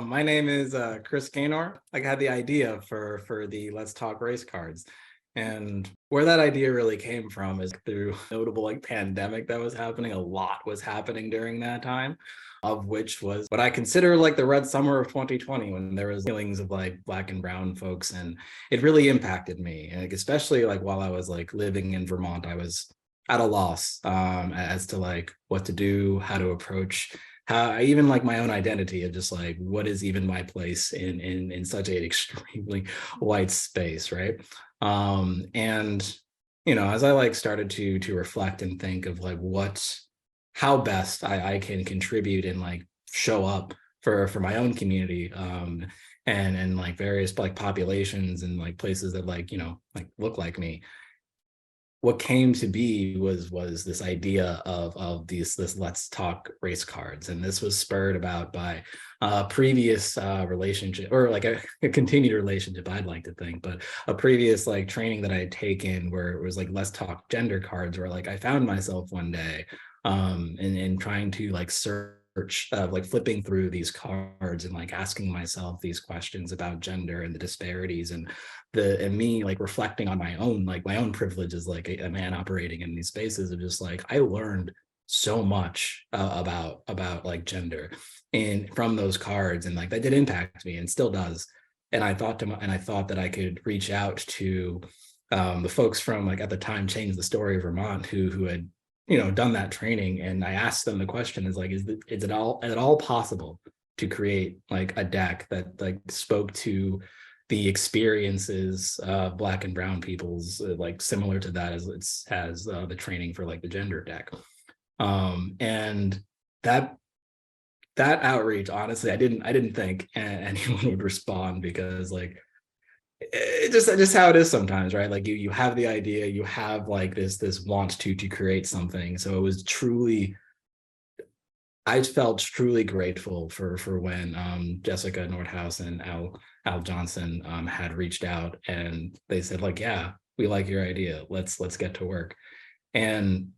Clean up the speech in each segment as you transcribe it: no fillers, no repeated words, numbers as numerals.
My name is Chris Gaynor. I had the idea for the Let's Talk race cards. And where that idea really came from is through notable pandemic that was happening. A lot was happening during that time, of which was what I consider like the red summer of 2020, when there was killings of like Black and brown folks. And it really impacted me. And especially like while I was like living in Vermont, I was at a loss as to like what to do, how to approach, how I even like my own identity of just like what is even my place in such an extremely white space, right? And as I like started to reflect and think of like how best I can contribute and like show up for my own community, and like various like populations and like places that like like look like me. What came to be was this idea of this Let's Talk race cards. And this was spurred about by a previous relationship, or like a continued relationship, I'd like to think, but a previous like training that I had taken where it was like Let's Talk gender cards, where like I found myself one day and trying to like search, like flipping through these cards and like asking myself these questions about gender and the disparities, and me like reflecting on my own privilege as like a man operating in these spaces of just like I learned so much about like gender and from those cards, and like that did impact me and still does. And I thought that I could reach out to the folks from like at the time Change the Story of Vermont who had done that training. And I asked them the question is like, is it at all possible to create like a deck that like spoke to the experiences of Black and brown peoples, like similar to that as the training for like the gender deck. And that outreach, honestly, I didn't think anyone would respond, because like it just how it is sometimes, right? Like you have the idea, you have like this want to create something. So it was truly, I felt truly grateful for when Jessica Nordhaus and Al Johnson had reached out, and they said like, yeah, we like your idea, let's get to work. And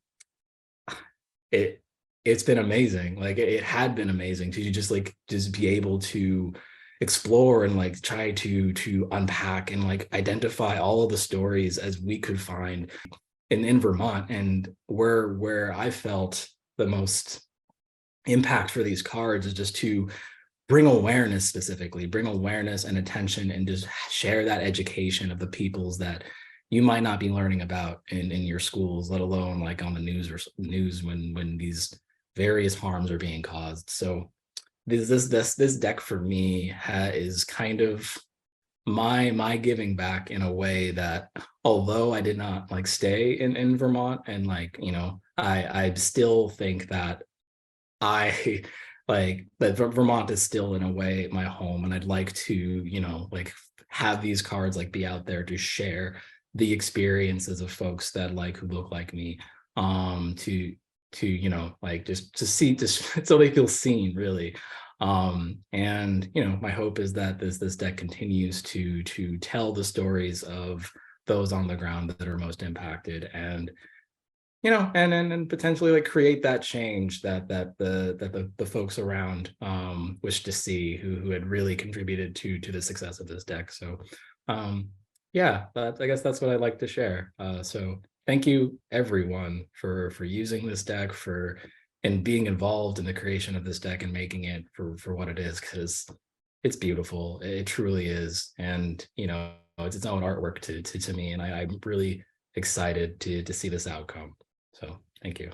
it's been amazing. Like it had been amazing to just be able to explore and like try to unpack and like identify all of the stories as we could find in Vermont. And where I felt the most impact for these cards is just to bring awareness, specifically bring awareness and attention, and just share that education of the peoples that you might not be learning about in your schools, let alone like on the news when these various harms are being caused. So this deck for me is kind of my giving back in a way that, although I did not like stay in Vermont, and like I still think that I like that Vermont is still in a way my home, and I'd like to like have these cards like be out there to share the experiences of folks that like who look like me, to like just to see, just so they feel seen, really. And my hope is that this deck continues to tell the stories of those on the ground that are most impacted, and and potentially like create that change that the folks around wish to see, who had really contributed to the success of this deck. So yeah, I guess that's what I'd like to share. So thank you everyone for using this deck, and being involved in the creation of this deck and making it for what it is, because it's beautiful. It truly is. And it's its own artwork to me, and I'm really excited to see this outcome. So thank you.